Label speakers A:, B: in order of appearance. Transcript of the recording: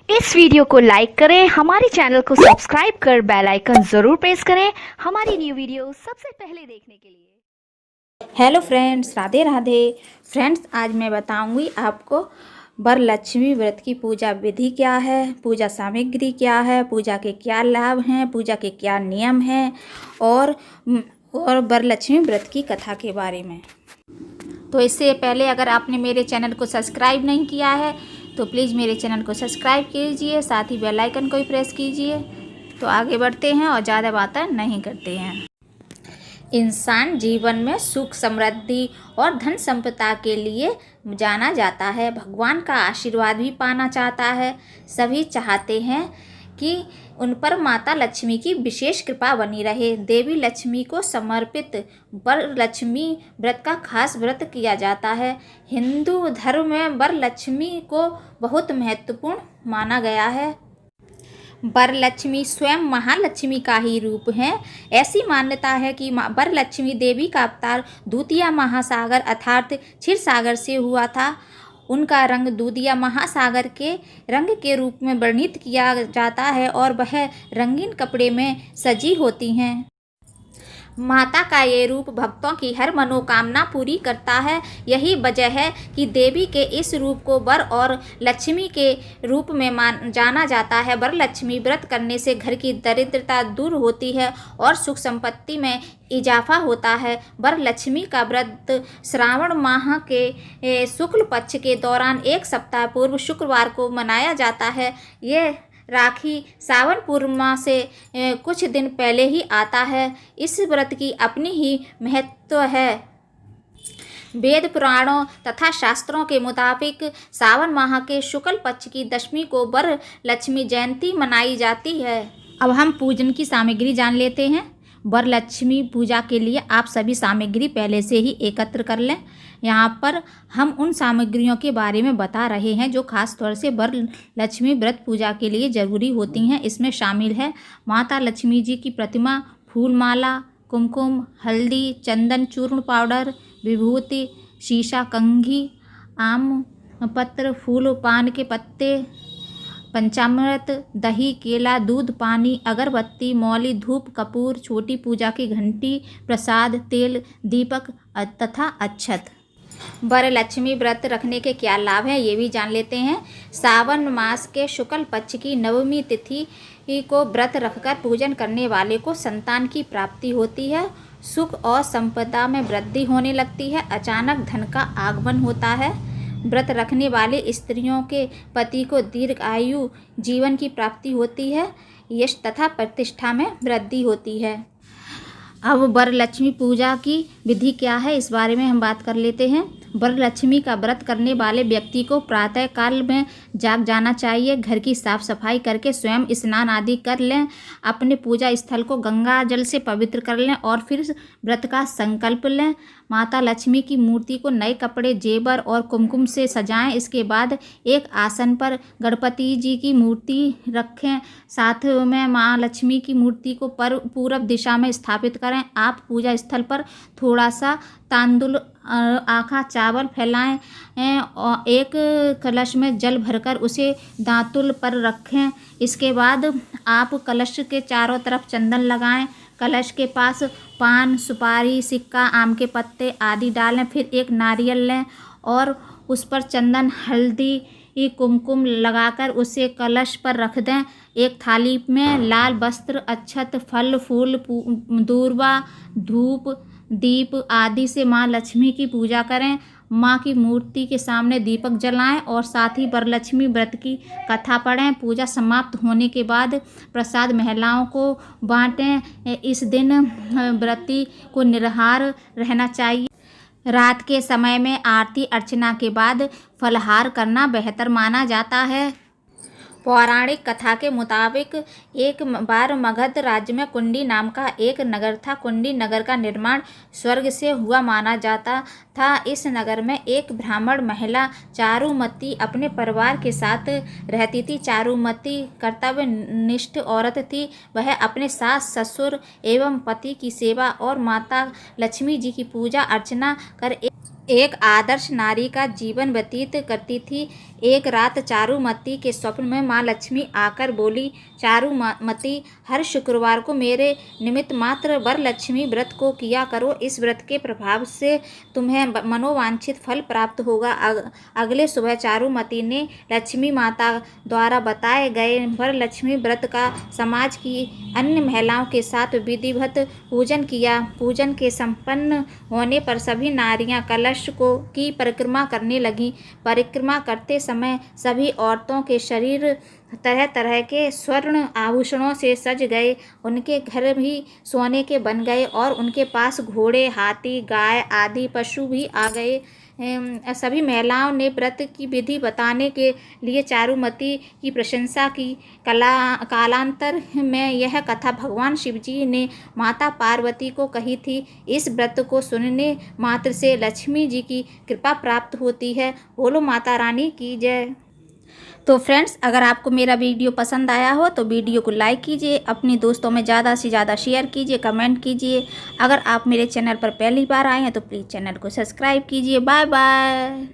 A: इस वीडियो को लाइक करें, हमारे चैनल को सब्सक्राइब कर बेल आइकन ज़रूर प्रेस करें हमारी न्यू वीडियो सबसे पहले देखने के लिए।
B: Hello friends, Radhe Radhe. Friends, आज मैं बताऊंगी आपको वरलक्ष्मी व्रत की पूजा विधि क्या है, पूजा सामग्री क्या है, पूजा के क्या लाभ हैं, पूजा के क्या नियम हैं और वरलक्ष्मी व्रत की कथा के बारे में। तो इससे पहले अगर आपने मेरे चैनल को सब्सक्राइब नहीं किया है तो प्लीज़ मेरे चैनल को सब्सक्राइब कीजिए, साथ ही बेल आइकन को भी प्रेस कीजिए। तो आगे बढ़ते हैं और ज़्यादा बातें नहीं करते हैं। इंसान जीवन में सुख समृद्धि और धन संपदा के लिए जाना जाता है। भगवान का आशीर्वाद भी पाना चाहता है। सभी चाहते हैं कि उन पर माता लक्ष्मी की विशेष कृपा बनी रहे। देवी लक्ष्मी को समर्पित वरलक्ष्मी व्रत का खास व्रत किया जाता है। हिंदू धर्म में वरलक्ष्मी को बहुत महत्वपूर्ण माना गया है। वरलक्ष्मी स्वयं महालक्ष्मी का ही रूप है। ऐसी मान्यता है कि वरलक्ष्मी देवी का अवतार दूधिया महासागर अर्थात क्षीरसागर से हुआ था। उनका रंग दूधिया महासागर के रंग के रूप में वर्णित किया जाता है और वह रंगीन कपड़े में सजी होती हैं। माता का ये रूप भक्तों की हर मनोकामना पूरी करता है। यही वजह है कि देवी के इस रूप को वर और लक्ष्मी के रूप में जाना जाता है। वरलक्ष्मी व्रत करने से घर की दरिद्रता दूर होती है और सुख संपत्ति में इजाफा होता है। वरलक्ष्मी का व्रत श्रावण माह के शुक्ल पक्ष के दौरान एक सप्ताह पूर्व शुक्रवार को मनाया जाता है। ये राखी सावन पूर्णिमा से कुछ दिन पहले ही आता है। इस व्रत की अपनी ही महत्व है। वेद पुराणों तथा शास्त्रों के मुताबिक सावन माह के शुक्ल पक्ष की दशमी को वरलक्ष्मी जयंती मनाई जाती है। अब हम पूजन की सामग्री जान लेते हैं। वरलक्ष्मी पूजा के लिए आप सभी सामग्री पहले से ही एकत्र कर लें। यहाँ पर हम उन सामग्रियों के बारे में बता रहे हैं जो खास तौर से वरलक्ष्मी व्रत पूजा के लिए ज़रूरी होती हैं। इसमें शामिल है माता लक्ष्मी जी की प्रतिमा, फूलमाला, कुमकुम, हल्दी, चंदन चूर्ण पाउडर, विभूति, शीशा कंघी, आम पत्र, फूल, पान के पत्ते, पंचामृत, दही, केला, दूध, पानी, अगरबत्ती, मौली, धूप, कपूर, छोटी पूजा की घंटी, प्रसाद, तेल, दीपक तथा अक्षत। वरलक्ष्मी व्रत रखने के क्या लाभ हैं ये भी जान लेते हैं। सावन मास के शुक्ल पक्ष की नवमी तिथि को व्रत रखकर पूजन करने वाले को संतान की प्राप्ति होती है। सुख और संपदा में वृद्धि होने लगती है। अचानक धन का आगमन होता है। व्रत रखने वाले स्त्रियों के पति को दीर्घ आयु जीवन की प्राप्ति होती है। यश तथा प्रतिष्ठा में वृद्धि होती है। अब वरलक्ष्मी पूजा की विधि क्या है इस बारे में हम बात कर लेते हैं। वरलक्ष्मी का व्रत करने वाले व्यक्ति को प्रातः काल में जाग जाना चाहिए। घर की साफ सफाई करके स्वयं स्नान आदि कर लें। अपने पूजा स्थल को गंगा जल से पवित्र कर लें और फिर व्रत का संकल्प लें। माता लक्ष्मी की मूर्ति को नए कपड़े, जेवर और कुमकुम से सजाएं। इसके बाद एक आसन पर गणपति जी की मूर्ति रखें। साथ में माँ लक्ष्मी की मूर्ति को पूरब दिशा में स्थापित करें। आप पूजा स्थल पर थोड़ा सा तांदुल आखा चावल फैलाएं और एक कलश में जल भरकर उसे दांतुल पर रखें। इसके बाद आप कलश के चारों तरफ चंदन लगाएं। कलश के पास पान, सुपारी, सिक्का, आम के पत्ते आदि डालें। फिर एक नारियल लें और उस पर चंदन, हल्दी, कुमकुम लगाकर उसे कलश पर रख दें। एक थाली में लाल वस्त्र, अक्षत, फल फूल, दूर्वा, धूप, दीप आदि से माँ लक्ष्मी की पूजा करें। माँ की मूर्ति के सामने दीपक जलाएं और साथ ही वरलक्ष्मी व्रत की कथा पढ़ें। पूजा समाप्त होने के बाद प्रसाद महिलाओं को बांटें। इस दिन व्रती को निराहार रहना चाहिए। रात के समय में आरती अर्चना के बाद फलाहार करना बेहतर माना जाता है। पौराणिक कथा के मुताबिक एक बार मगध राज्य में कुंडी नाम का एक नगर था। कुंडी नगर का निर्माण स्वर्ग से हुआ माना जाता था। इस नगर में एक ब्राह्मण महिला चारुमती अपने परिवार के साथ रहती थी। चारुमती कर्तव्यनिष्ठ औरत थी। वह अपने सास ससुर एवं पति की सेवा और माता लक्ष्मी जी की पूजा अर्चना कर एक आदर्श नारी का जीवन व्यतीत करती थी। एक रात चारुमती के स्वप्न में माँ लक्ष्मी आकर बोली, चारुमती, हर शुक्रवार को मेरे निमित्त मात्र वरलक्ष्मी व्रत को किया करो। इस व्रत के प्रभाव से तुम्हें मनोवांछित फल प्राप्त होगा। अगले सुबह चारुमती ने लक्ष्मी माता द्वारा बताए गए वरलक्ष्मी व्रत का समाज की अन्य महिलाओं के साथ विधिवत पूजन किया। पूजन के संपन्न होने पर सभी नारियां कलश की परिक्रमा करने लगीं। परिक्रमा करते समय सभी औरतों के शरीर तरह तरह के स्वर्ण आभूषणों से सज गए। उनके घर भी सोने के बन गए और उनके पास घोड़े, हाथी, गाय आदि पशु भी आ गए। सभी महिलाओं ने व्रत की विधि बताने के लिए चारुमती की प्रशंसा की। कालांतर में यह कथा भगवान शिवजी ने माता पार्वती को कही थी। इस व्रत को सुनने मात्र से लक्ष्मी जी की कृपा प्राप्त होती है। बोलो माता रानी की जय। तो फ्रेंड्स, अगर आपको मेरा वीडियो पसंद आया हो तो वीडियो को लाइक कीजिए, अपने दोस्तों में ज़्यादा से ज़्यादा शेयर कीजिए, कमेंट कीजिए। अगर आप मेरे चैनल पर पहली बार आए हैं तो प्लीज़ चैनल को सब्सक्राइब कीजिए। Bye bye.